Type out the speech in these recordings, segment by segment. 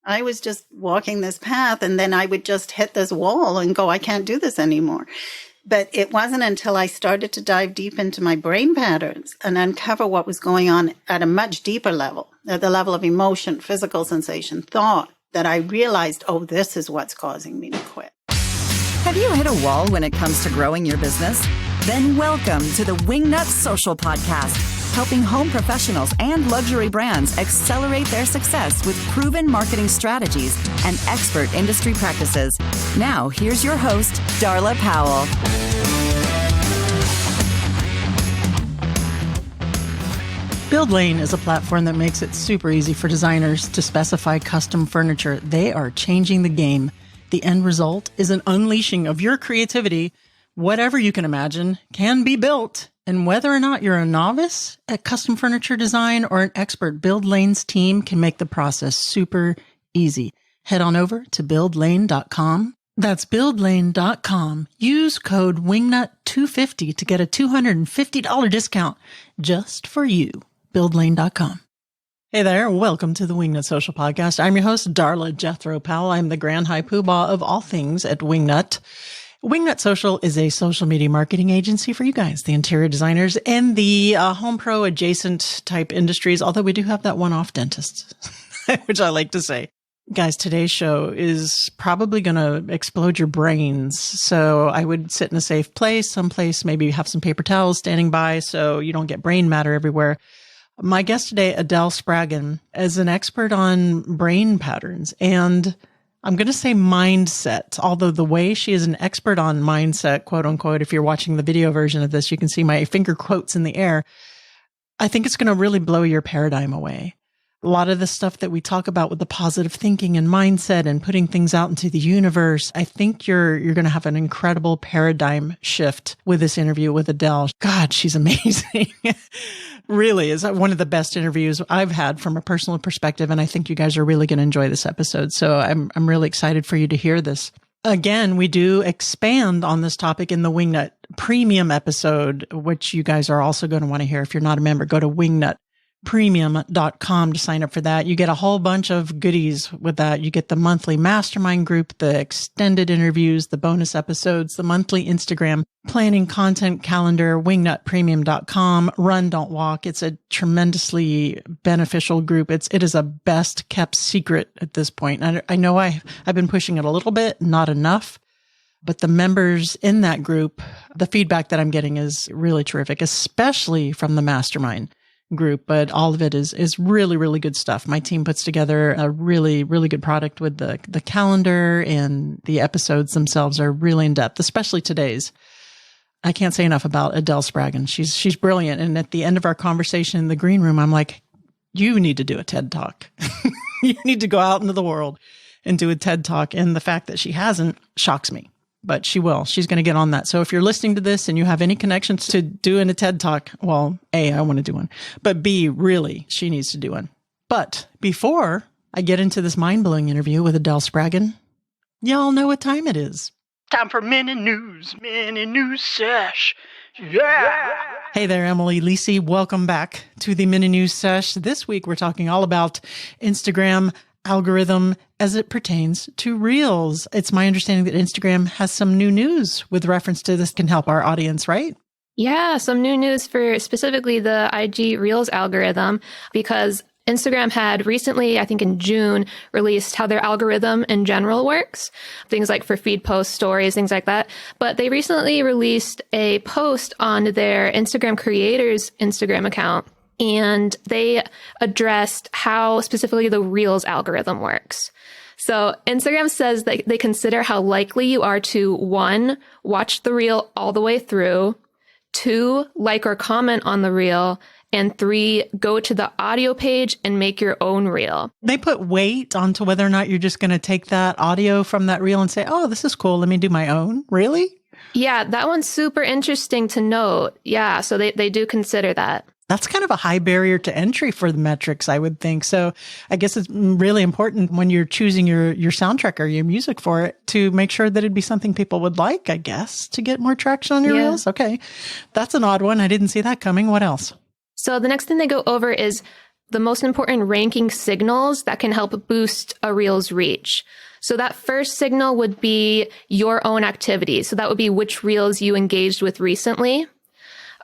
I was just walking this path and then I would just hit this wall and go, I can't do this anymore. But it wasn't until I started to dive deep into my brain patterns and uncover what was going on at a much deeper level, at the level of emotion, physical sensation, thought, that I realized, oh, this is what's causing me to quit. Have you hit a wall when it comes to growing your business? Then welcome to the Wingnut Social podcast, helping home professionals and luxury brands accelerate their success with proven marketing strategies and expert industry practices. Now, here's your host, Darla Powell. Build Lane is a platform that makes it super easy for designers to specify custom furniture. They are changing the game. The end result is an unleashing of your creativity. Whatever you can imagine can be built. And whether or not you're a novice at custom furniture design or an expert, Build Lane's team can make the process super easy. Head on over to buildlane.com. That's buildlane.com. Use code WINGNUT250 to get a $250 discount just for you. Buildlane.com. Hey there, welcome to the Wingnut Social Podcast. I'm your host, Darla Jethro Powell. I'm the grand high poobah of all things at Wingnut. Wingnut Social is a social media marketing agency for you guys, the interior designers and the home pro adjacent type industries, although we do have that one-off dentist, which I like to say. Guys, today's show is probably going to explode your brains. So I would sit in a safe place, someplace, maybe have some paper towels standing by so you don't get brain matter everywhere. My guest today, Adele Spraggon, is an expert on brain patterns and I'm going to say mindset, although the way she is an expert on mindset, quote unquote, if you're watching the video version of this, you can see my finger quotes in the air. I think it's going to really blow your paradigm away. A lot of the stuff that we talk about with the positive thinking and mindset and putting things out into the universe, I think you're going to have an incredible paradigm shift with this interview with Adele. God, she's amazing. Really is one of the best interviews I've had from a personal perspective. And I think you guys are really going to enjoy this episode. So I'm really excited for you to hear this. Again, we do expand on this topic in the Wingnut Premium episode, which you guys are also going to want to hear. If you're not a member, go to wingnutpremium.com to sign up for that. You get a whole bunch of goodies with that. You get the monthly mastermind group, the extended interviews, the bonus episodes, the monthly Instagram planning content calendar, wingnutpremium.com, run, don't walk. It's a tremendously beneficial group. It is a best kept secret at this point. I know I've been pushing it a little bit, not enough. But the members in that group, the feedback that I'm getting is really terrific, especially from the mastermind group, but all of it is really, really good stuff. My team puts together a really, really good product with the calendar, and the episodes themselves are really in depth, especially today's. I can't say enough about Adele Spraggon. She's brilliant. And at the end of our conversation in the green room, I'm like, you need to do a TED Talk. You need to go out into the world and do a TED Talk. And the fact that she hasn't shocks me. But she will. She's going to get on that. So if you're listening to this and you have any connections to doing a TED Talk, well, A, I want to do one. But B, really, she needs to do one. But before I get into this mind-blowing interview with Adele Spraggon, y'all know what time it is. Time for mini news sesh. Yeah. Hey there, Emily Lisi. Welcome back to the mini news sesh. This week, we're talking all about Instagram algorithm as it pertains to Reels. It's my understanding that Instagram has some new news with reference to this can help our audience, right? Yeah, some new news for specifically the IG Reels algorithm, because Instagram had recently, I think in June, released how their algorithm in general works, things like for feed posts, stories, things like that. But they recently released a post on their Instagram creators' Instagram account, and they addressed how specifically the Reels algorithm works. So Instagram says that they consider how likely you are to, 1, watch the reel all the way through, 2, like or comment on the reel, and 3, go to the audio page and make your own reel. They put weight onto whether or not you're just going to take that audio from that reel and say, oh, this is cool, let me do my own. Really? Yeah, that one's super interesting to note. Yeah, so they do consider that. That's kind of a high barrier to entry for the metrics, I would think. So I guess it's really important when you're choosing your soundtrack or your music for it to make sure that it'd be something people would like, I guess, to get more traction on your reels. Okay. That's an odd one. I didn't see that coming. What else? So the next thing they go over is the most important ranking signals that can help boost a reel's reach. So that first signal would be your own activity. So that would be which reels you engaged with recently.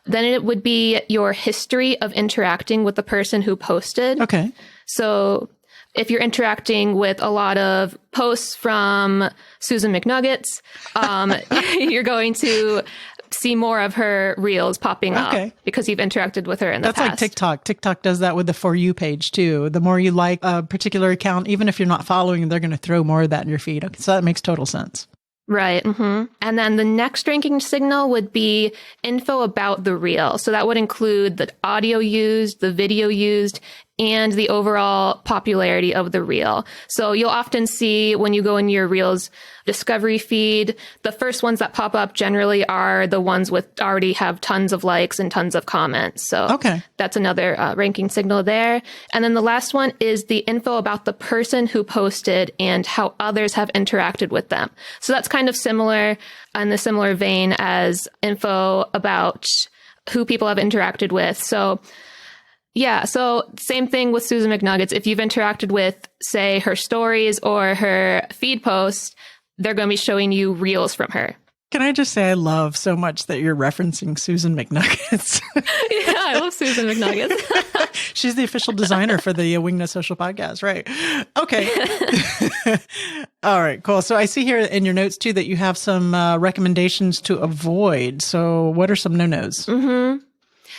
Then it would be your history of interacting with the person who posted. Okay. So if you're interacting with a lot of posts from Susan McNuggets, you're going to see more of her reels popping up because you've interacted with her in the past. That's like TikTok. TikTok does that with the For You page too. The more you like a particular account, even if you're not following, they're going to throw more of that in your feed. Okay, so that makes total sense. Right. Mm-hmm. And then the next ranking signal would be info about the reel. So that would include the audio used, the video used, and the overall popularity of the reel. So you'll often see when you go in your reels discovery feed, the first ones that pop up generally are the ones with already have tons of likes and tons of comments. So that's another ranking signal there. And then the last one is the info about the person who posted and how others have interacted with them. So that's kind of similar in the similar vein as info about who people have interacted with. So yeah, so same thing with Susan McNuggets. If you've interacted with, say, her stories or her feed posts, they're going to be showing you reels from her. Can I just say I love so much that you're referencing Susan McNuggets? Yeah, I love Susan McNuggets. She's the official designer for the Wingnut Social podcast, right? Okay. All right, cool. So I see here in your notes, too, that you have some recommendations to avoid. So what are some no-nos? Mm-hmm.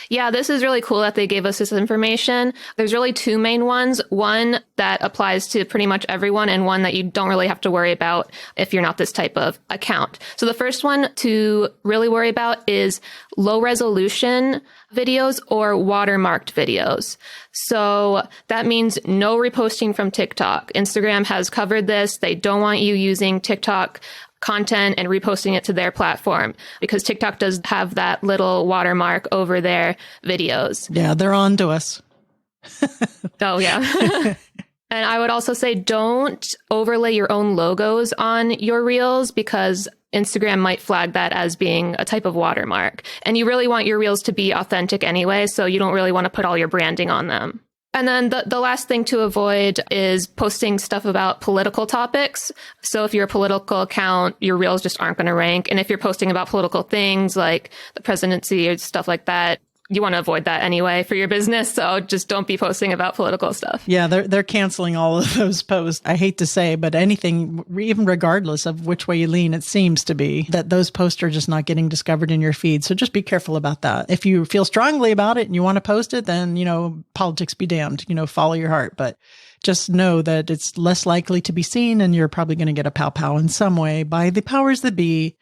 Yeah, this is really cool that they gave us this information. There's really two main ones. One that applies to pretty much everyone and one that you don't really have to worry about if you're not this type of account. So the first one to really worry about is low resolution videos or watermarked videos. So that means no reposting from TikTok. Instagram has covered this. They don't want you using TikTok content and reposting it to their platform because TikTok does have that little watermark over their videos. Yeah, they're on to us. Oh, yeah. And I would also say don't overlay your own logos on your reels because Instagram might flag that as being a type of watermark. And you really want your reels to be authentic anyway, so you don't really want to put all your branding on them. And then the last thing to avoid is posting stuff about political topics. So if you're a political account, your reels just aren't going to rank. And if you're posting about political things like the presidency or stuff like that, you want to avoid that anyway for your business. So just don't be posting about political stuff. Yeah, they're canceling all of those posts. I hate to say, but anything, even regardless of which way you lean, it seems to be that those posts are just not getting discovered in your feed. So just be careful about that. If you feel strongly about it and you want to post it, then, politics be damned, follow your heart. But just know that it's less likely to be seen and you're probably going to get a pow-pow in some way by the powers that be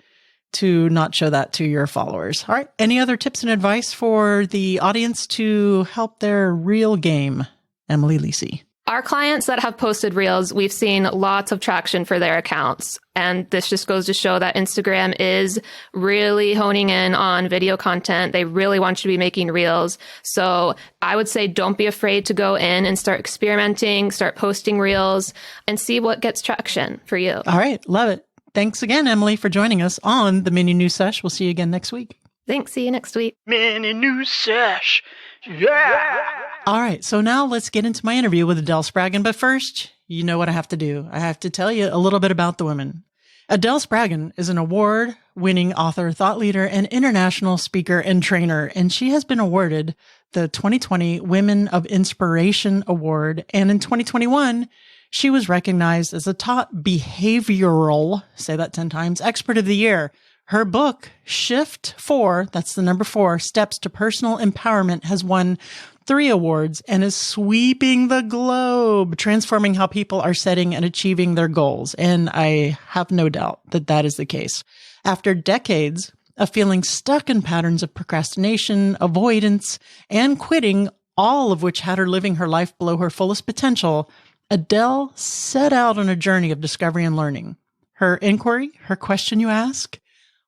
to not show that to your followers. All right. Any other tips and advice for the audience to help their reel game? Emily Lisi. Our clients that have posted reels, we've seen lots of traction for their accounts. And this just goes to show that Instagram is really honing in on video content. They really want you to be making reels. So I would say don't be afraid to go in and start experimenting, start posting reels, and see what gets traction for you. All right. Love it. Thanks again, Emily, for joining us on the Mini News Sesh. We'll see you again next week. Thanks. See you next week. Mini News Sesh. Yeah. All right. So now let's get into my interview with Adele Spraggon. But first, you know what I have to do. I have to tell you a little bit about the women. Adele Spraggon is an award-winning author, thought leader, and international speaker and trainer. And she has been awarded the 2020 Women of Inspiration Award. And in 2021, she was recognized as a top behavioral, say that 10 times, expert of the year. Her book, Shift 4, that's the number 4, Steps to Personal Empowerment, has won 3 awards and is sweeping the globe, transforming how people are setting and achieving their goals. And I have no doubt that that is the case. After decades of feeling stuck in patterns of procrastination, avoidance, and quitting, all of which had her living her life below her fullest potential, Adele set out on a journey of discovery and learning. Her inquiry, her question you ask,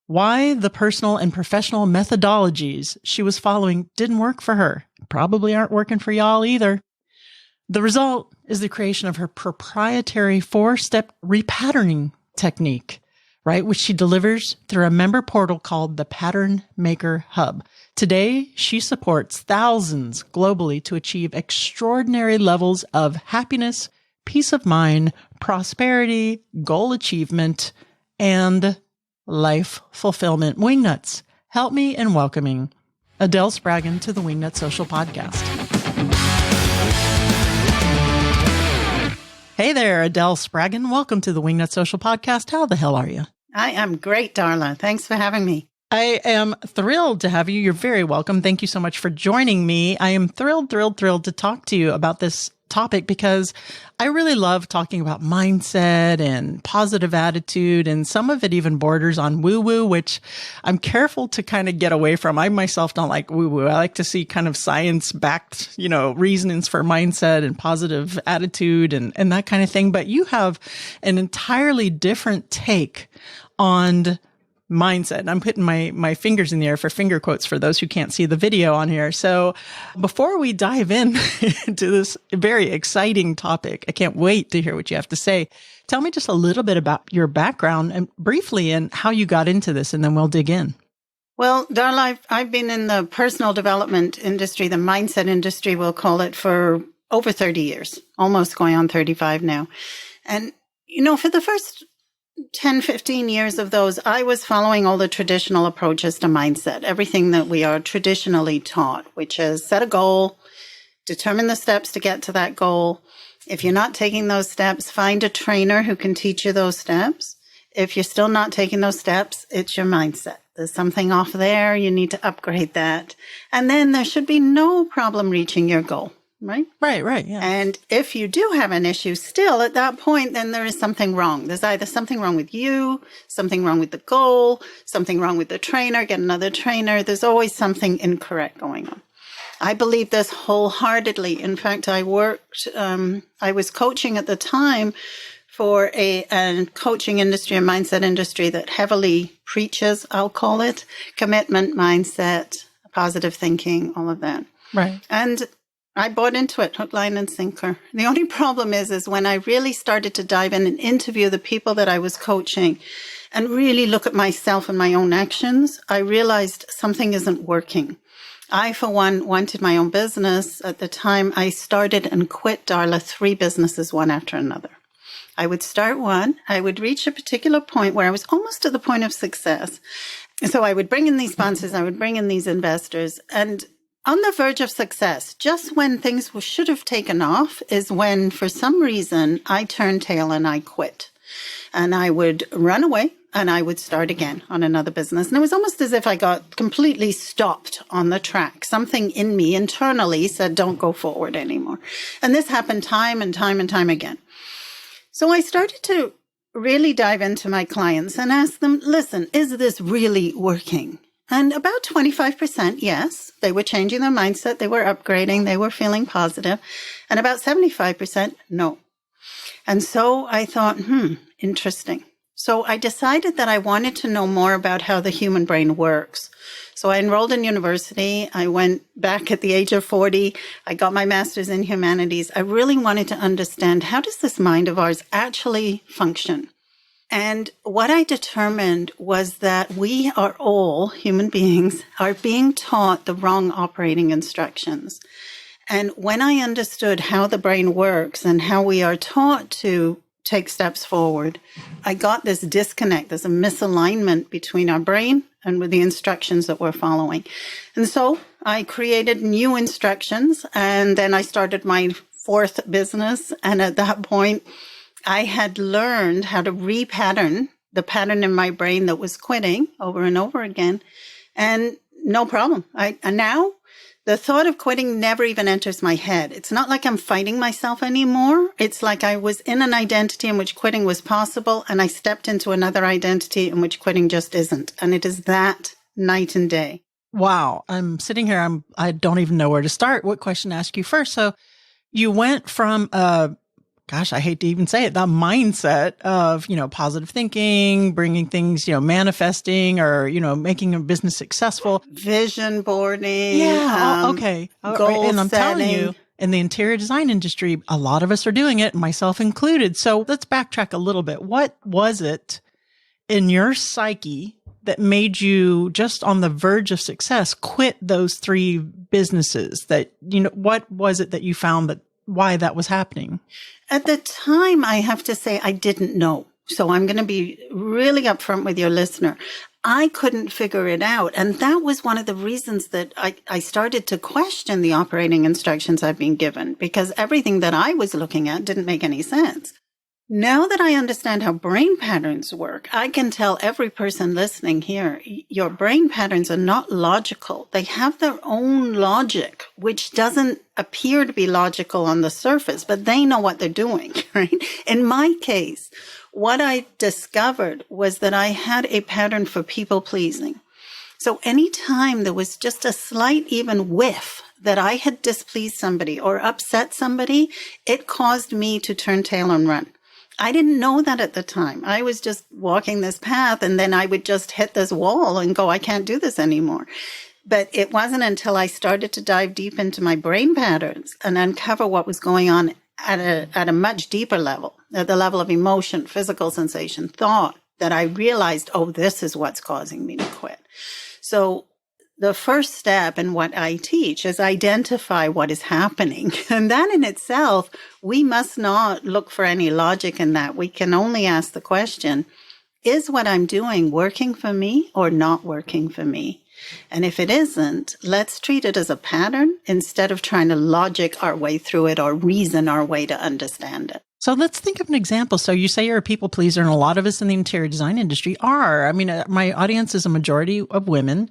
why the personal and professional methodologies she was following didn't work for her. Probably aren't working for y'all either. The result is the creation of her proprietary 4-step repatterning technique, right? Which she delivers through a member portal called the Pattern Maker Hub. Today, she supports thousands globally to achieve extraordinary levels of happiness, peace of mind, prosperity, goal achievement, and life fulfillment. Wingnuts, help me in welcoming Adele Spraggon to the Wingnut Social podcast. Hey there, Adele Spraggon. Welcome to the Wingnut Social podcast. How the hell are you? I am great, Darla. Thanks for having me. I am thrilled to have you. You're very welcome. Thank you so much for joining me. I am thrilled to talk to you about this topic because I really love talking about mindset and positive attitude, and some of it even borders on woo-woo, which I'm careful to kind of get away from. I myself don't like woo-woo. I like to see kind of science-backed, reasonings for mindset and positive attitude and that kind of thing. But you have an entirely different take on mindset. And I'm putting my fingers in the air for finger quotes for those who can't see the video on here. So before we dive in into this very exciting topic, I can't wait to hear what you have to say. Tell me just a little bit about your background and briefly and how you got into this, and then we'll dig in. Well, Darla, I've been in the personal development industry, the mindset industry, we'll call it, for over 30 years, almost going on 35 now. And, for the first 10, 15 years of those, I was following all the traditional approaches to mindset, everything that we are traditionally taught, which is set a goal, determine the steps to get to that goal. If you're not taking those steps, find a trainer who can teach you those steps. If you're still not taking those steps, it's your mindset. There's something off there. You need to upgrade that. And then there should be no problem reaching your goal. Right? Right. Yeah. And if you do have an issue still at that point, then there is something wrong. There's either something wrong with you, something wrong with the goal, something wrong with the trainer, get another trainer. There's always something incorrect going on. I believe this wholeheartedly. In fact, I was coaching at the time for a coaching industry, a mindset industry that heavily preaches, I'll call it, commitment, mindset, positive thinking, all of that. Right. And I bought into it, hook, line, and sinker. The only problem is when I really started to dive in and interview the people that I was coaching and really look at myself and my own actions, I realized something isn't working. I, for one, wanted my own business. At the time, I started and quit, Darla, 3 businesses, one after another. I would start one. I would reach a particular point where I was almost to the point of success. So I would bring in these sponsors. I would bring in these investors. And on the verge of success, just when things should have taken off, is when, for some reason, I turned tail and I quit. And I would run away and I would start again on another business. And it was almost as if I got completely stopped on the track. Something in me internally said, don't go forward anymore. And this happened time and time and time again. So I started to really dive into my clients and ask them, listen, is this really working? And about 25%, yes, they were changing their mindset, they were upgrading, they were feeling positive. And about 75%, no. And so I thought, interesting. So I decided that I wanted to know more about how the human brain works. So I enrolled in university. I went back at the age of 40. I got my master's in humanities. I really wanted to understand, how does this mind of ours actually function? And what I determined was that we are all, human beings, are being taught the wrong operating instructions. And when I understood how the brain works and how we are taught to take steps forward, I got this disconnect. There's a misalignment between our brain and with the instructions that we're following. And so I created new instructions, and then I started my 4th business. And at that point, I had learned how to repattern the pattern in my brain that was quitting over and over again. And no problem. And now the thought of quitting never even enters my head. It's not like I'm fighting myself anymore. It's like I was in an identity in which quitting was possible, and I stepped into another identity in which quitting just isn't. And it is that night and day. Wow. I'm sitting here. I don't even know where to start. What question to ask you first? So you went from gosh, I hate to even say it, the mindset of, positive thinking, bringing things, manifesting or, making a business successful. Vision boarding. Yeah. Okay. Goal and I'm setting. telling you, in the interior design industry, a lot of us are doing it, myself included. So let's backtrack a little bit. What was it in your psyche that made you, just on the verge of success, quit those 3 businesses? That, what was it that you found that why that was happening? At the time, I have to say I didn't know. So I'm going to be really upfront with your listener. I couldn't figure it out. And that was one of the reasons that I started to question the operating instructions I've been given, because everything that I was looking at didn't make any sense. Now that I understand how brain patterns work, I can tell every person listening here, your brain patterns are not logical. They have their own logic, which doesn't appear to be logical on the surface, but they know what they're doing, right? In my case, what I discovered was that I had a pattern for people pleasing. So anytime there was just a slight even whiff that I had displeased somebody or upset somebody, it caused me to turn tail and run. I didn't know that at the time. I was just walking this path, and then I would just hit this wall and go, I can't do this anymore. But it wasn't until I started to dive deep into my brain patterns and uncover what was going on at a much deeper level, at the level of emotion, physical sensation, thought, that I realized, oh, this is what's causing me to quit. So the first step in what I teach is identify what is happening. And that in itself, we must not look for any logic in that. We can only ask the question, is what I'm doing working for me or not working for me? And if it isn't, let's treat it as a pattern instead of trying to logic our way through it or reason our way to understand it. So let's think of an example. So you say you're a people pleaser, and a lot of us in the interior design industry are. I mean, my audience is a majority of women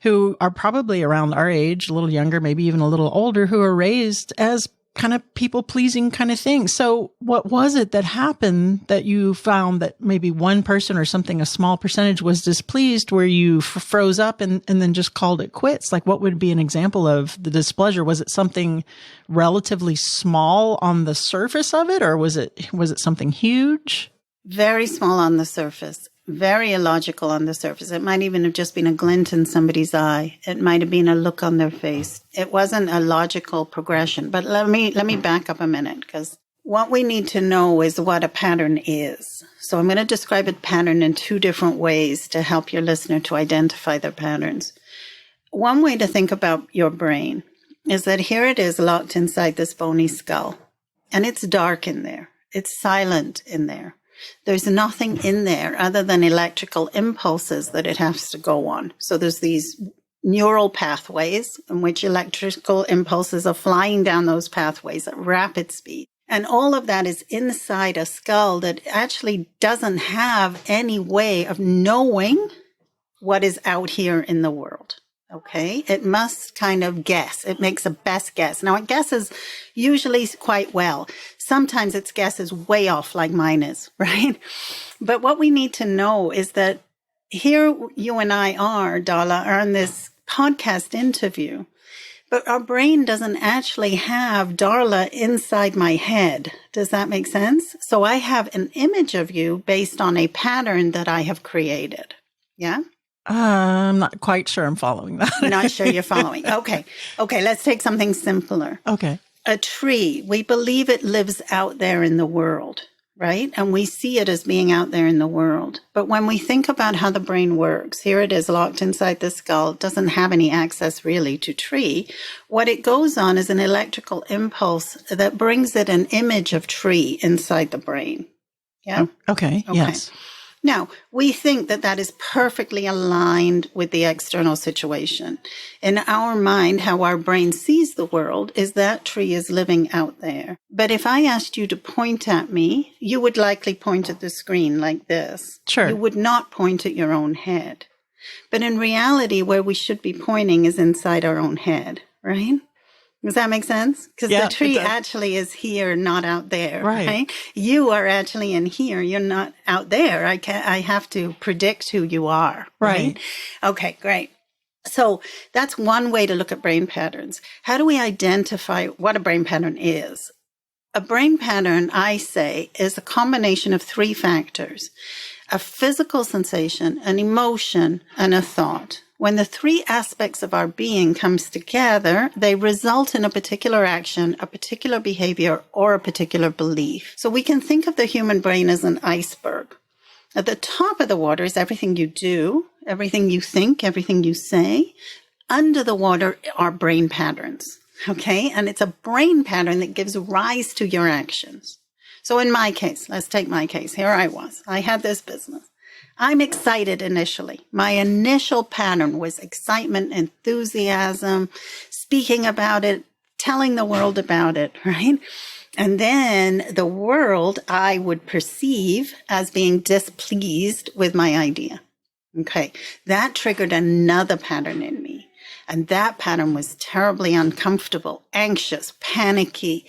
who are probably around our age, a little younger, maybe even a little older, who are raised as kind of people pleasing kind of thing. So what was it that happened that you found that maybe one person or something, a small percentage, was displeased, where you froze up and then just called it quits? Like, what would be an example of the displeasure? Was it something relatively small on the surface of it, or was it something huge? Very small on the surface. Very illogical on the surface. It might even have just been a glint in somebody's eye. It might have been a look on their face. It wasn't a logical progression. But let me back up a minute, because what we need to know is what a pattern is. So I'm going to describe a pattern in 2 different ways to help your listener to identify their patterns. One way to think about your brain is that here it is locked inside this bony skull, and it's dark in there. It's silent in there. There's nothing in there other than electrical impulses that it has to go on. So there's these neural pathways in which electrical impulses are flying down those pathways at rapid speed. And all of that is inside a skull that actually doesn't have any way of knowing what is out here in the world. Okay, it must kind of guess. It makes a best guess. Now, it guesses usually quite well. Sometimes its guess is way off, like mine is, right? But what we need to know is that here you and I are, Darla, are in this podcast interview, but our brain doesn't actually have Darla inside my head. Does that make sense? So I have an image of you based on a pattern that I have created. Yeah? I'm not quite sure I'm following that. Not sure you're following. Okay, let's take something simpler. Okay. A tree, we believe it lives out there in the world, right? And we see it as being out there in the world. But when we think about how the brain works, here it is locked inside the skull. It doesn't have any access really to tree. What it goes on is an electrical impulse that brings it an image of tree inside the brain. Yeah? Okay. Yes. Now, we think that that is perfectly aligned with the external situation. In our mind, how our brain sees the world is that tree is living out there. But if I asked you to point at me, you would likely point at the screen like this. Sure. You would not point at your own head. But in reality, where we should be pointing is inside our own head, right? Does that make sense? Because the tree actually is here, not out there. Right. You are actually in here. You're not out there. I have to predict who you are. Right. Okay, great. So that's one way to look at brain patterns. How do we identify what a brain pattern is? A brain pattern, I say, is a combination of 3 factors: a physical sensation, an emotion, and a thought. When the 3 aspects of our being comes together, they result in a particular action, a particular behavior, or a particular belief. So we can think of the human brain as an iceberg. At the top of the water is everything you do, everything you think, everything you say. Under the water are brain patterns. Okay. And it's a brain pattern that gives rise to your actions. So in my case, let's take my case. Here I was. I had this business. I'm excited initially. My initial pattern was excitement, enthusiasm, speaking about it, telling the world about it, right? And then the world I would perceive as being displeased with my idea. Okay. That triggered another pattern in me. And that pattern was terribly uncomfortable, anxious, panicky.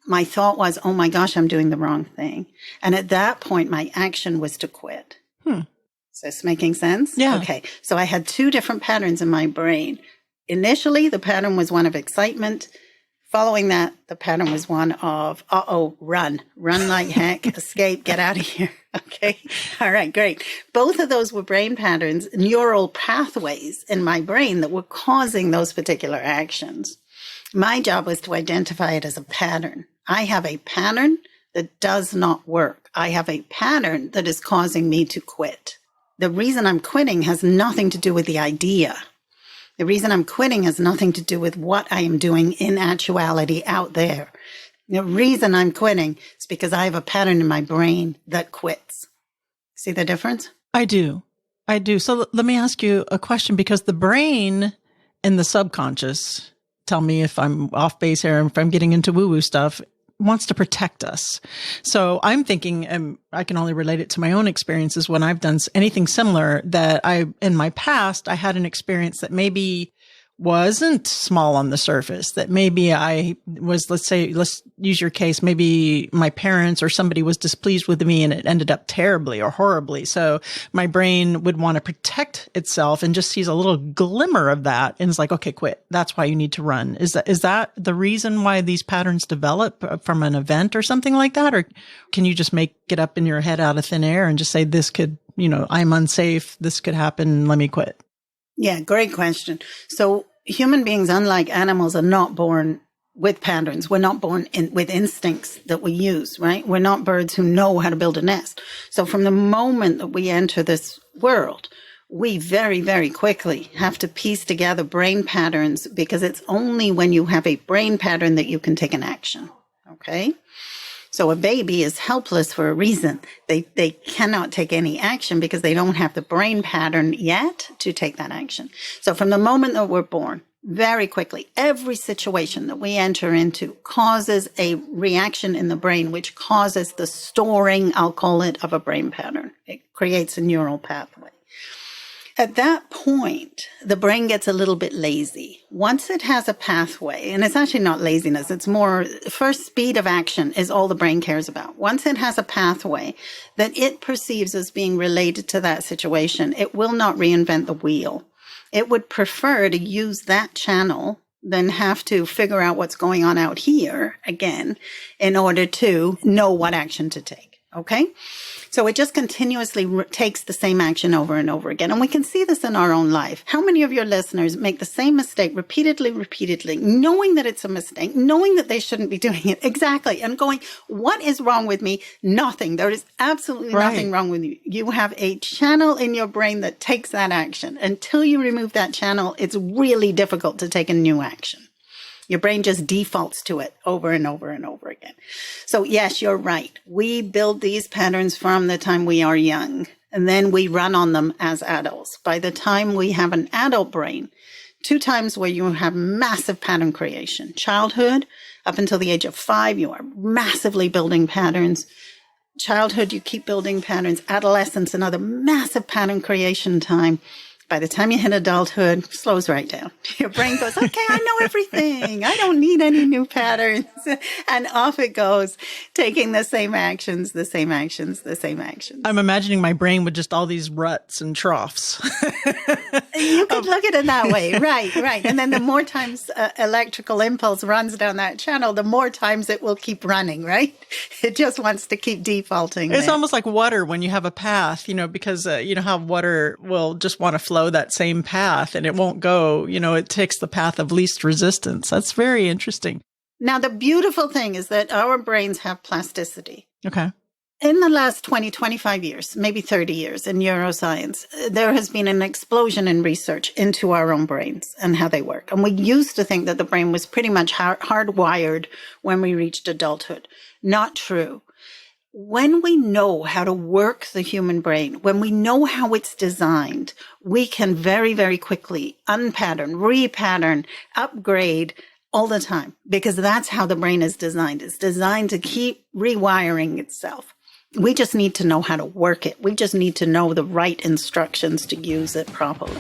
My thought was, oh my gosh, I'm doing the wrong thing. And at that point, my action was to quit. Is this making sense? Yeah. Okay. So I had two different patterns in my brain. Initially, the pattern was one of excitement. Following that, the pattern was one of, run like heck, escape, get out of here. Okay. All right, great. Both of those were brain patterns, neural pathways in my brain that were causing those particular actions. My job was to identify it as a pattern. I have a pattern that does not work. I have a pattern that is causing me to quit. The reason I'm quitting has nothing to do with the idea. The reason I'm quitting has nothing to do with what I am doing in actuality out there. The reason I'm quitting is because I have a pattern in my brain that quits. See the difference? I do. So let me ask you a question, because the brain and the subconscious, tell me if I'm off base here, if I'm getting into woo-woo stuff, wants to protect us. So I'm thinking, and I can only relate it to my own experiences when I've done anything similar, that in my past, I had an experience that maybe wasn't small on the surface, that maybe I was, let's use your case, maybe my parents or somebody was displeased with me and it ended up terribly or horribly. So my brain would want to protect itself and just sees a little glimmer of that and is like, okay, quit. That's why you need to run. Is that the reason why these patterns develop from an event or something like that? Or can you just make it up in your head out of thin air and just say, this could, I'm unsafe, this could happen, let me quit? Yeah, great question. So human beings, unlike animals, are not born with patterns. We're not born with instincts that we use, right? We're not birds who know how to build a nest. So from the moment that we enter this world, we very, very quickly have to piece together brain patterns, because it's only when you have a brain pattern that you can take an action, okay? So a baby is helpless for a reason. They cannot take any action because they don't have the brain pattern yet to take that action. So from the moment that we're born, very quickly, every situation that we enter into causes a reaction in the brain, which causes the storing, I'll call it, of a brain pattern. It creates a neural pathway. At that point, the brain gets a little bit lazy. Once it has a pathway, and it's actually not laziness, it's more, first, speed of action is all the brain cares about. Once it has a pathway that it perceives as being related to that situation, it will not reinvent the wheel. It would prefer to use that channel than have to figure out what's going on out here again in order to know what action to take. Okay? So it just continuously takes the same action over and over again. And we can see this in our own life. How many of your listeners make the same mistake repeatedly, knowing that it's a mistake, knowing that they shouldn't be doing it? Exactly. And going, what is wrong with me? Nothing. There is absolutely nothing wrong with you. You have a channel in your brain that takes that action. Until you remove that channel, it's really difficult to take a new action. Your brain just defaults to it over and over and over again. So yes, you're right. We build these patterns from the time we are young, and then we run on them as adults. By the time we have an adult brain, 2 times where you have massive pattern creation. Childhood, up until the age of 5, you are massively building patterns. Childhood, you keep building patterns. Adolescence, another massive pattern creation time. By the time you hit adulthood, it slows right down. Your brain goes, okay, I know everything. I don't need any new patterns. And off it goes, taking the same actions. I'm imagining my brain with just all these ruts and troughs. You could look at it that way. Right. And then the more times electrical impulse runs down that channel, the more times it will keep running, right? It just wants to keep defaulting. It's almost like water when you have a path, because you know how water will just want to flow that same path and it won't go, it takes the path of least resistance. That's very interesting. Now, the beautiful thing is that our brains have plasticity. Okay. In the last 20, 25 years, maybe 30 years in neuroscience, there has been an explosion in research into our own brains and how they work. And we used to think that the brain was pretty much hardwired when we reached adulthood. Not true. When we know how to work the human brain, when we know how it's designed, we can very, very quickly unpattern, repattern, upgrade all the time, because that's how the brain is designed. It's designed to keep rewiring itself. We just need to know how to work it. We just need to know the right instructions to use it properly.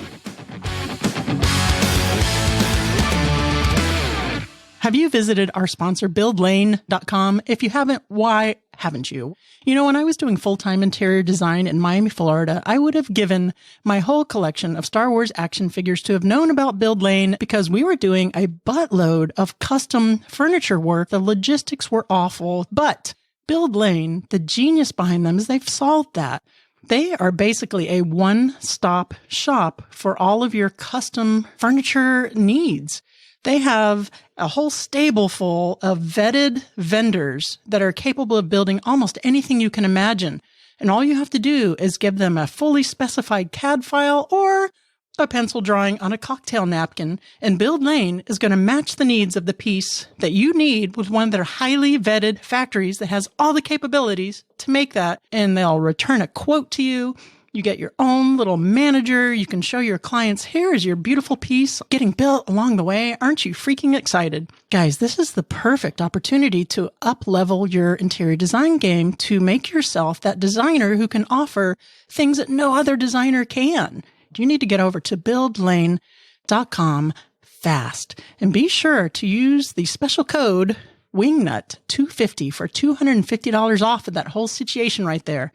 Have you visited our sponsor, buildlane.com? If you haven't, why haven't you? You know, when I was doing full-time interior design in Miami, Florida, I would have given my whole collection of Star Wars action figures to have known about Build Lane because we were doing a buttload of custom furniture work. The logistics were awful, but Build Lane, the genius behind them is they've solved that. They are basically a one-stop shop for all of your custom furniture needs. They have a whole stable full of vetted vendors that are capable of building almost anything you can imagine. And all you have to do is give them a fully specified CAD file or a pencil drawing on a cocktail napkin, and Build Lane is going to match the needs of the piece that you need with one of their highly vetted factories that has all the capabilities to make that. And they'll return a quote to you. You get your own little manager. You can show your clients, here is your beautiful piece getting built along the way. Aren't you freaking excited? Guys, this is the perfect opportunity to up-level your interior design game to make yourself that designer who can offer things that no other designer can. You need to get over to buildlane.com fast and be sure to use the special code WINGNUT250 for $250 off of that whole situation right there.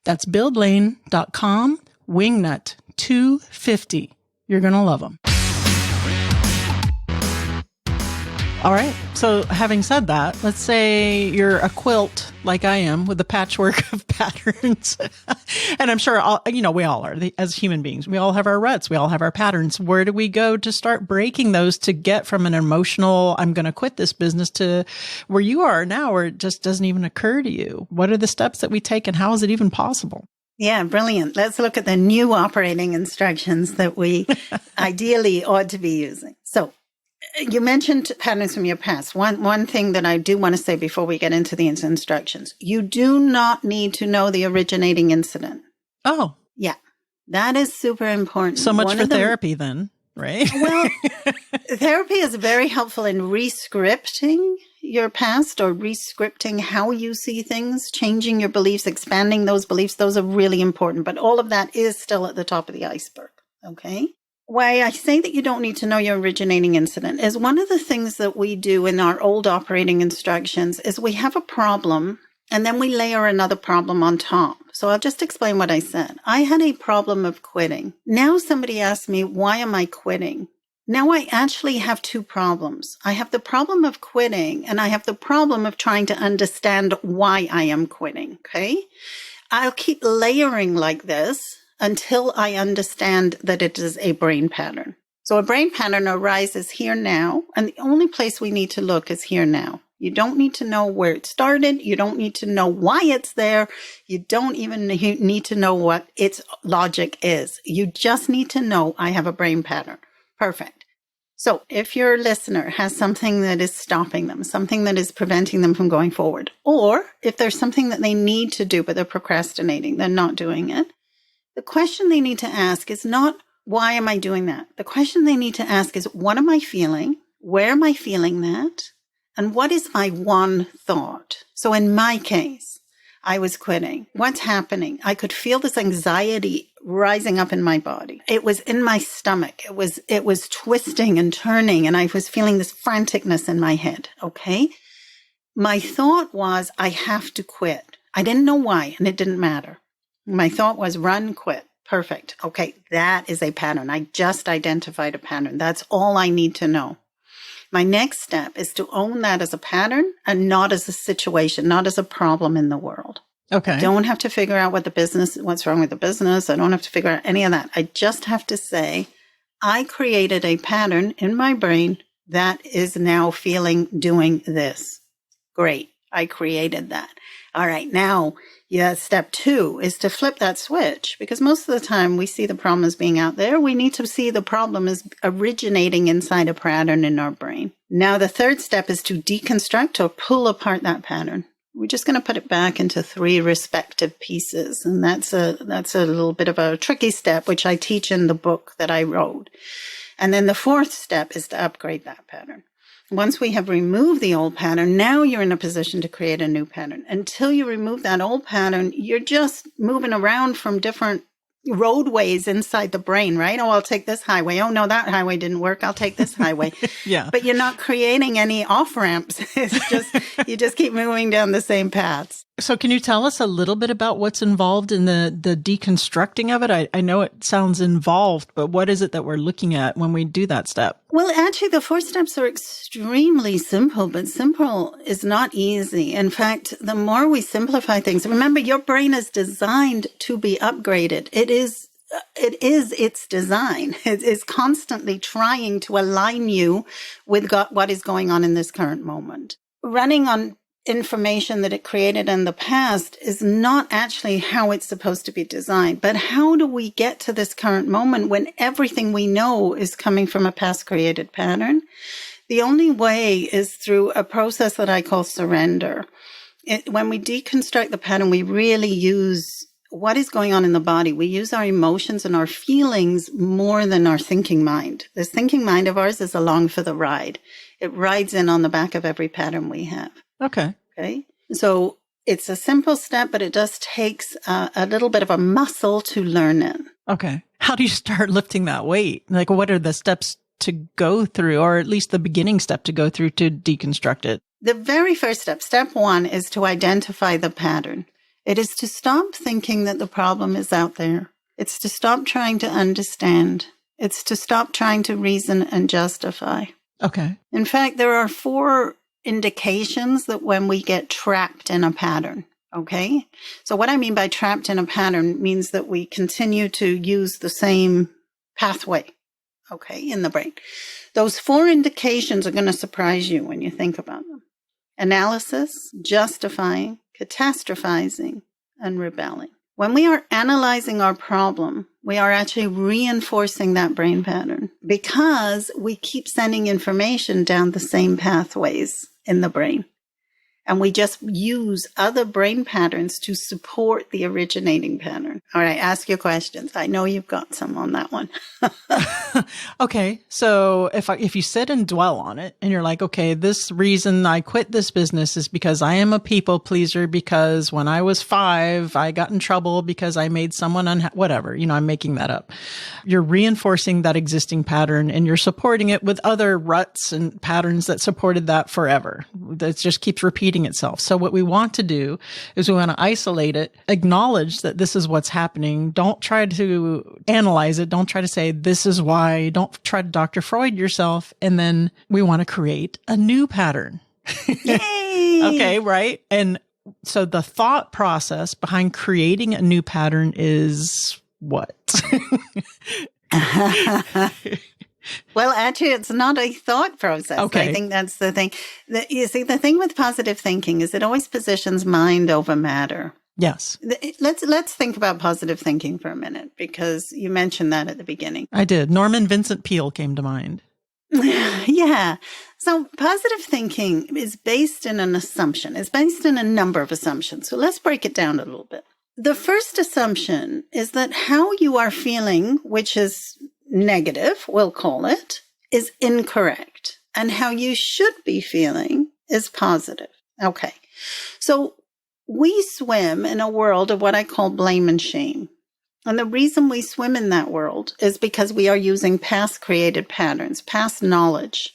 That's buildlane.com, Wingnut250. You're going to love them. All right. So having said that, let's say you're a quilt like I am with a patchwork of patterns. And I'm sure, we all are as human beings. We all have our ruts. We all have our patterns. Where do we go to start breaking those to get from an emotional, I'm going to quit this business to where you are now, where it just doesn't even occur to you? What are the steps that we take and how is it even possible? Yeah, brilliant. Let's look at the new operating instructions that we ideally ought to be using. So, you mentioned patterns from your past. One thing that I do want to say before we get into the instructions, you do not need to know the originating incident. Oh. Yeah, that is super important. So much for therapy then, right? Well, therapy is very helpful in re-scripting your past or re-scripting how you see things, changing your beliefs, expanding those beliefs. Those are really important, but all of that is still at the top of the iceberg, okay? Why I say that you don't need to know your originating incident is one of the things that we do in our old operating instructions is we have a problem and then we layer another problem on top. So I'll just explain what I said. I had a problem of quitting. Now somebody asked me, why am I quitting? Now I actually have two problems. I have the problem of quitting and I have the problem of trying to understand why I am quitting, okay? I'll keep layering like this until I understand that it is a brain pattern. So a brain pattern arises here now, and the only place we need to look is here now. You don't need to know where it started. You don't need to know why it's there. You don't even need to know what its logic is. You just need to know I have a brain pattern. Perfect. So if your listener has something that is stopping them, something that is preventing them from going forward, or if there's something that they need to do, but they're procrastinating, they're not doing it, the question they need to ask is not, why am I doing that? The question they need to ask is, what am I feeling? Where am I feeling that? And what is my one thought? So in my case, I was quitting. What's happening? I could feel this anxiety rising up in my body. It was in my stomach. It was twisting and turning, and I was feeling this franticness in my head, okay? My thought was, I have to quit. I didn't know why, and it didn't matter. My thought was run, quit. Perfect. Okay, that is a pattern. I just identified a pattern. That's all I need to know. My next step is to own that as a pattern and not as a situation, not as a problem in the world. Okay. I don't have to figure out what's wrong with the business. I don't have to figure out any of that. I just have to say, I created a pattern in my brain that is now doing this. Great. I created that. All right. Now, Yeah, step 2 is to flip that switch, because most of the time we see the problem as being out there. We need to see the problem as originating inside a pattern in our brain. Now, the third step is to deconstruct or pull apart that pattern. We're just going to put it back into 3 respective pieces. And that's a little bit of a tricky step, which I teach in the book that I wrote. And then the 4th step is to upgrade that pattern. Once we have removed the old pattern, now you're in a position to create a new pattern. Until you remove that old pattern, you're just moving around from different roadways inside the brain, right? Oh, I'll take this highway. Oh, no, that highway didn't work. I'll take this highway. Yeah. But you're not creating any off-ramps. It's just, you just keep moving down the same paths. So can you tell us a little bit about what's involved in the deconstructing of it? I know it sounds involved, but what is it that we're looking at when we do that step? Well, actually, the 4 steps are extremely simple, but simple is not easy. In fact, the more we simplify things, remember, your brain is designed to be upgraded. It is its design. It is constantly trying to align you with what is going on in this current moment. Running on information that it created in the past is not actually how it's supposed to be designed. But how do we get to this current moment when everything we know is coming from a past created pattern? The only way is through a process that I call surrender. When we deconstruct the pattern, we really use what is going on in the body. We use our emotions and our feelings more than our thinking mind. This thinking mind of ours is along for the ride. It rides in on the back of every pattern we have. Okay. So it's a simple step, but it does takes a little bit of a muscle to learn it. Okay. How do you start lifting that weight? Like, what are the steps to go through, or at least the beginning step to go through to deconstruct it? The very first step, step 1, is to identify the pattern. It is to stop thinking that the problem is out there. It's to stop trying to understand. It's to stop trying to reason and justify. Okay. In fact, there are 4 indications that when we get trapped in a pattern, okay? So what I mean by trapped in a pattern means that we continue to use the same pathway, okay, in the brain. Those 4 indications are going to surprise you when you think about them. Analysis, justifying, catastrophizing, and rebelling. When we are analyzing our problem, we are actually reinforcing that brain pattern because we keep sending information down the same pathways in the brain. And we just use other brain patterns to support the originating pattern. All right, ask your questions. I know you've got some on that one. Okay. So if you sit and dwell on it and you're like, okay, this reason I quit this business is because I am a people pleaser, because when I was 5, I got in trouble because I made someone whatever, I'm making that up. You're reinforcing that existing pattern and you're supporting it with other ruts and patterns that supported that forever. That just keeps repeating itself. So what we want to do is we want to isolate it, acknowledge that this is what's happening. Don't try to analyze it. Don't try to say this is why. Don't try to Dr. Freud yourself. And then we want to create a new pattern. Yay! Okay, right? And so the thought process behind creating a new pattern is what? Well, actually, it's not a thought process. Okay. I think that's the thing. You see, the thing with positive thinking is it always positions mind over matter. Yes. Let's think about positive thinking for a minute, because you mentioned that at the beginning. I did. Norman Vincent Peale came to mind. Yeah. So positive thinking is based in an assumption. It's based in a number of assumptions. So let's break it down a little bit. The first assumption is that how you are feeling, which is negative, we'll call it, is incorrect. And how you should be feeling is positive. Okay. So we swim in a world of what I call blame and shame. And the reason we swim in that world is because we are using past created patterns, past knowledge.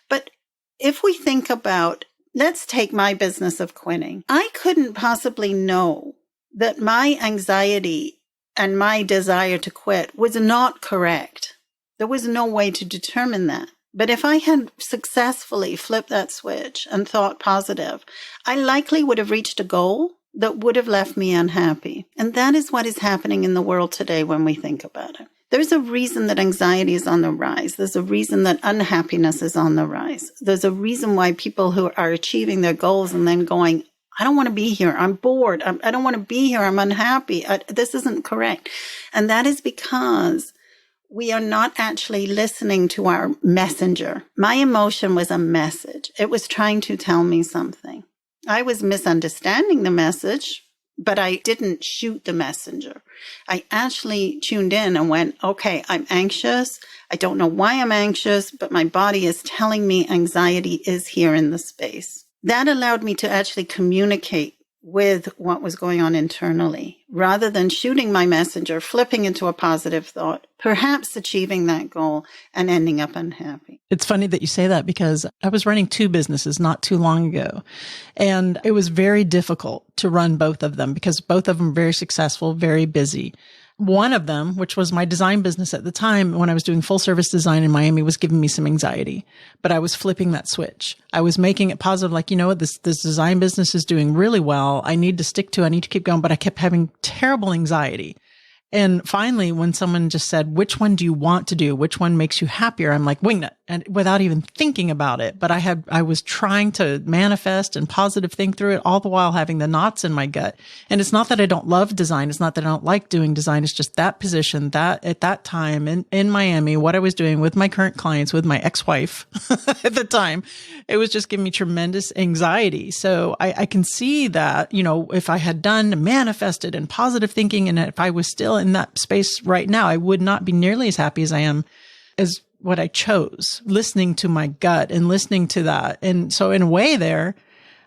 But if we think about, let's take my business of quitting. I couldn't possibly know that my anxiety and my desire to quit was not correct. There was no way to determine that. But if I had successfully flipped that switch and thought positive, I likely would have reached a goal that would have left me unhappy. And that is what is happening in the world today when we think about it. There's a reason that anxiety is on the rise. There's a reason that unhappiness is on the rise. There's a reason why people who are achieving their goals and then going, I don't want to be here. I'm bored. I don't want to be here. I'm unhappy. This isn't correct. And that is because we are not actually listening to our messenger. My emotion was a message. It was trying to tell me something. I was misunderstanding the message, but I didn't shoot the messenger. I actually tuned in and went, okay, I'm anxious. I don't know why I'm anxious, but my body is telling me anxiety is here in the space. That allowed me to actually communicate with what was going on internally, rather than shooting my messenger, flipping into a positive thought, perhaps achieving that goal and ending up unhappy. It's funny that you say that because I was running 2 businesses not too long ago, and it was very difficult to run both of them because both of them were very successful, very busy. One of them, which was my design business at the time when I was doing full service design in Miami, was giving me some anxiety, but I was flipping that switch. I was making it positive, like, you know what, this design business is doing really well. I need to stick to it. I need to keep going, but I kept having terrible anxiety. And finally, when someone just said, which one do you want to do? Which one makes you happier? I'm like, Wingnut, and without even thinking about it. But I was trying to manifest and positive think through it, all the while having the knots in my gut. And it's not that I don't love design. It's not that I don't like doing design. It's just that position, that at that time in Miami, what I was doing with my current clients, with my ex-wife at the time, it was just giving me tremendous anxiety. So I can see that, you know, if I had done manifested and positive thinking, and if I was still in that space right now, I would not be nearly as happy as I am as what I chose, listening to my gut and listening to that. And so in a way there,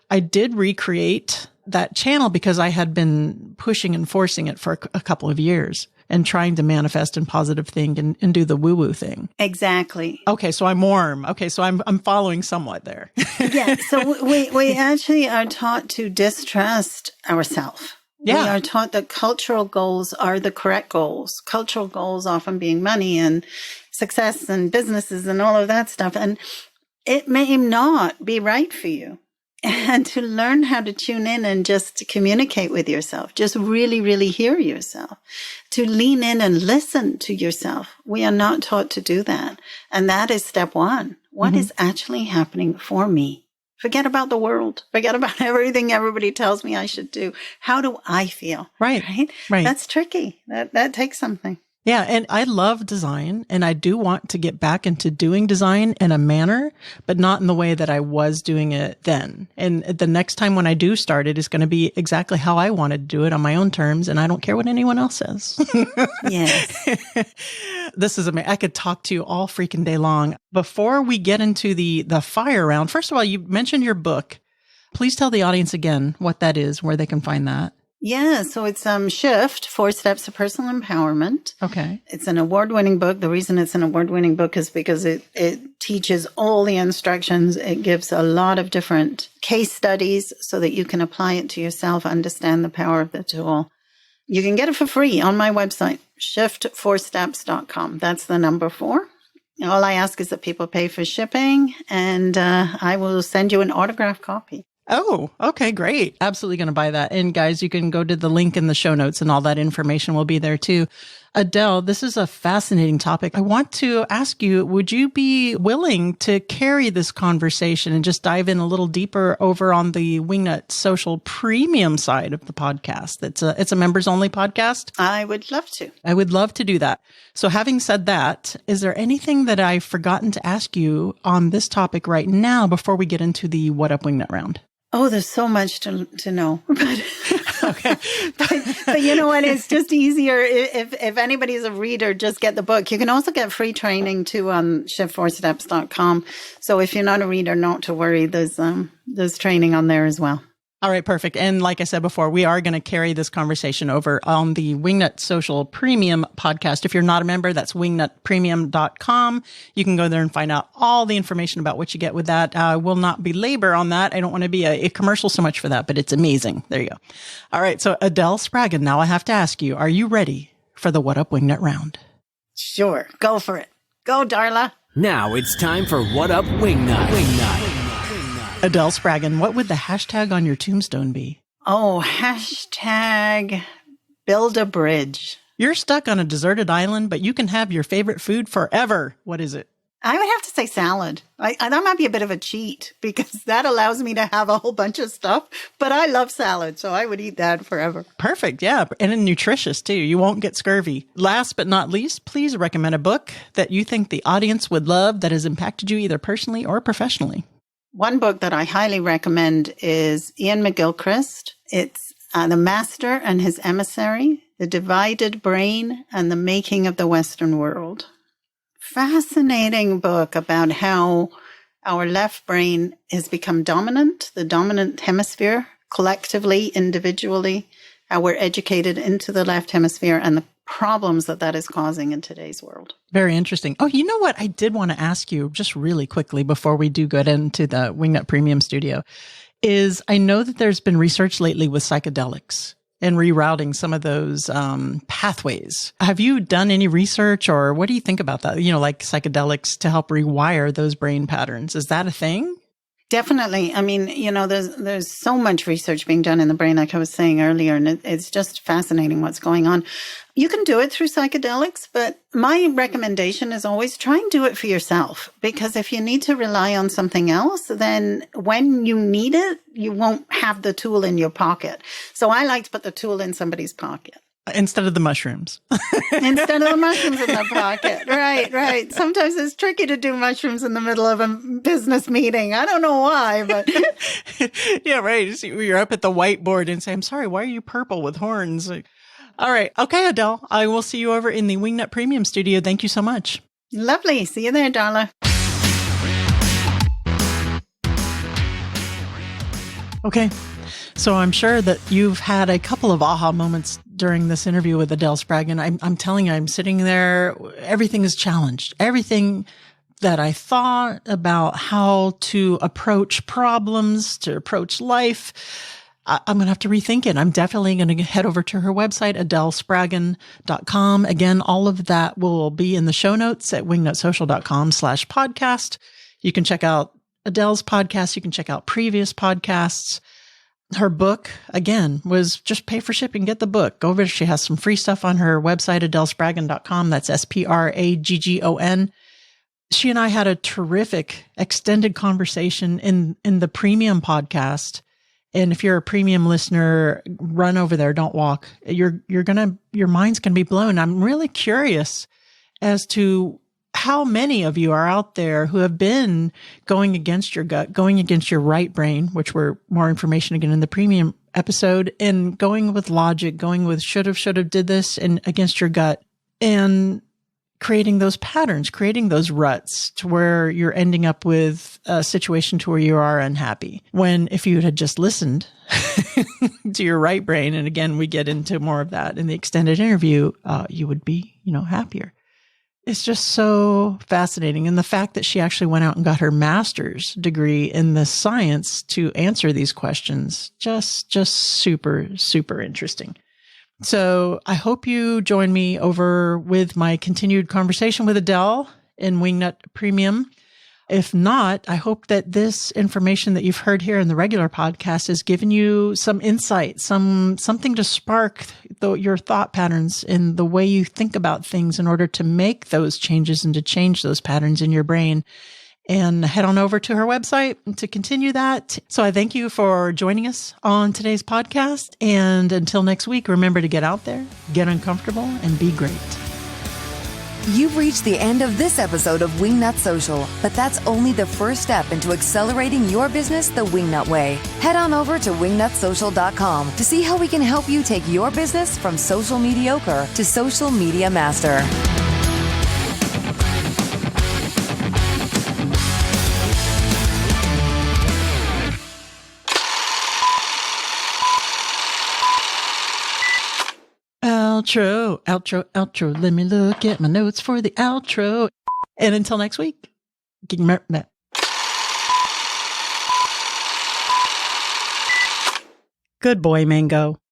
I did recreate that channel because I had been pushing and forcing it for a couple of years and trying to manifest and positive think and do the woo-woo thing. Exactly. Okay. So I'm warm. Okay. So I'm following somewhat there. Yeah. So we actually are taught to distrust ourselves. Yeah. We are taught that cultural goals are the correct goals. Cultural goals often being money and success and businesses and all of that stuff. And it may not be right for you. And to learn how to tune in and just to communicate with yourself, just really, really hear yourself, to lean in and listen to yourself. We are not taught to do that. And that is step one. What is actually happening for me? Forget about the world. Forget about everything everybody tells me I should do. How do I feel? Right. Right. That's tricky. That takes something. Yeah. And I love design, and I do want to get back into doing design in a manner, but not in the way that I was doing it then. And the next time when I do start it is going to be exactly how I want to do it on my own terms. And I don't care what anyone else says. Yes. This is amazing. I could talk to you all freaking day long. Before we get into the fire round, first of all, you mentioned your book. Please tell the audience again what that is, where they can find that. Yeah, so it's Shift, 4 Steps to Personal Empowerment. Okay. It's an award-winning book. The reason it's an award-winning book is because it teaches all the instructions. It gives a lot of different case studies so that you can apply it to yourself, understand the power of the tool. You can get it for free on my website, shift4steps.com. That's the number 4. All I ask is that people pay for shipping, and I will send you an autographed copy. Oh, okay, great. Absolutely going to buy that. And guys, you can go to the link in the show notes and all that information will be there too. Adele, this is a fascinating topic. I want to ask you, would you be willing to carry this conversation and just dive in a little deeper over on the Wingnut Social Premium side of the podcast? It's a members only podcast. I would love to. I would love to do that. So having said that, is there anything that I've forgotten to ask you on this topic right now before we get into the What Up Wingnut round? Oh, there's so much to know. Okay. but you know what? It's just easier if anybody's a reader, just get the book. You can also get free training too on shift4steps.com. So if you're not a reader, not to worry. There's training on there as well. All right, perfect. And like I said before, we are going to carry this conversation over on the Wingnut Social Premium podcast. If you're not a member, that's wingnutpremium.com. You can go there and find out all the information about what you get with that. I will not belabor on that. I don't want to be a commercial so much for that, but it's amazing. There you go. All right. So Adele Spraggon, now I have to ask you, are you ready for the What Up Wingnut round? Sure. Go for it. Go, Darla. Now it's time for What Up Wingnut. Adele Spraggon, what would the hashtag on your tombstone be? Oh, hashtag build a bridge. You're stuck on a deserted island, but you can have your favorite food forever. What is it? I would have to say salad. That might be a bit of a cheat because that allows me to have a whole bunch of stuff, but I love salad, so I would eat that forever. Perfect. Yeah. And nutritious too. You won't get scurvy. Last but not least, please recommend a book that you think the audience would love that has impacted you either personally or professionally. One book that I highly recommend is Ian McGilchrist. It's The Master and His Emissary, The Divided Brain and the Making of the Western World. Fascinating book about how our left brain has become dominant, the dominant hemisphere, collectively, individually, how we're educated into the left hemisphere and the problems that is causing in today's world. Very interesting. Oh, you know what? I did want to ask you just really quickly before we do get into the Wingnut Premium studio is I know that there's been research lately with psychedelics and rerouting some of those pathways. Have you done any research or what do you think about that? You know, like psychedelics to help rewire those brain patterns. Is that a thing? Definitely. I mean, you know, there's so much research being done in the brain, like I was saying earlier, and it's just fascinating what's going on. You can do it through psychedelics, but my recommendation is always try and do it for yourself, because if you need to rely on something else, then when you need it, you won't have the tool in your pocket. So I like to put the tool in somebody's pocket. Instead of the mushrooms. Instead of the mushrooms in the pocket. Right. Sometimes it's tricky to do mushrooms in the middle of a business meeting. I don't know why, but. Yeah, right. You're up at the whiteboard and say, I'm sorry, why are you purple with horns? All right. Okay, Adele, I will see you over in the Wingnut Premium studio. Thank you so much. Lovely. See you there, Darla. Okay. So I'm sure that you've had a couple of aha moments during this interview with Adele Spraggon. I'm telling you, I'm sitting there. Everything is challenged. Everything that I thought about how to approach problems, to approach life, I'm going to have to rethink it. I'm definitely going to head over to her website, adelespraggon.com. Again, all of that will be in the show notes at wingnutsocial.com/podcast. You can check out Adele's podcast. You can check out previous podcasts. Her book, again, was just pay for shipping, get the book. Go over. She has some free stuff on her website, adelespraggon.com. That's SPRAGGON. She and I had a terrific extended conversation in the premium podcast. And if you're a premium listener, run over there. Don't walk. Your mind's going to be blown. I'm really curious as to how many of you are out there who have been going against your gut, going against your right brain, which were more information again in the premium episode, and going with logic, going with should have, did this, and against your gut, and creating those patterns, creating those ruts to where you're ending up with a situation to where you are unhappy. When if you had just listened to your right brain, and again, we get into more of that in the extended interview, you would be, happier. It's just so fascinating. And the fact that she actually went out and got her master's degree in the science to answer these questions, just super, super interesting. So I hope you join me over with my continued conversation with Adele in Wingnut Premium. If not, I hope that this information that you've heard here in the regular podcast has given you some insight, something to spark your thought patterns in the way you think about things in order to make those changes and to change those patterns in your brain. And head on over to her website to continue that. So I thank you for joining us on today's podcast. And until next week, remember to get out there, get uncomfortable, and be great. You've reached the end of this episode of Wingnut Social, but that's only the first step into accelerating your business the Wingnut way. Head on over to wingnutsocial.com to see how we can help you take your business from social mediocre to social media master. Outro. Let me look at my notes for the outro. And until next week. Good boy, Mango.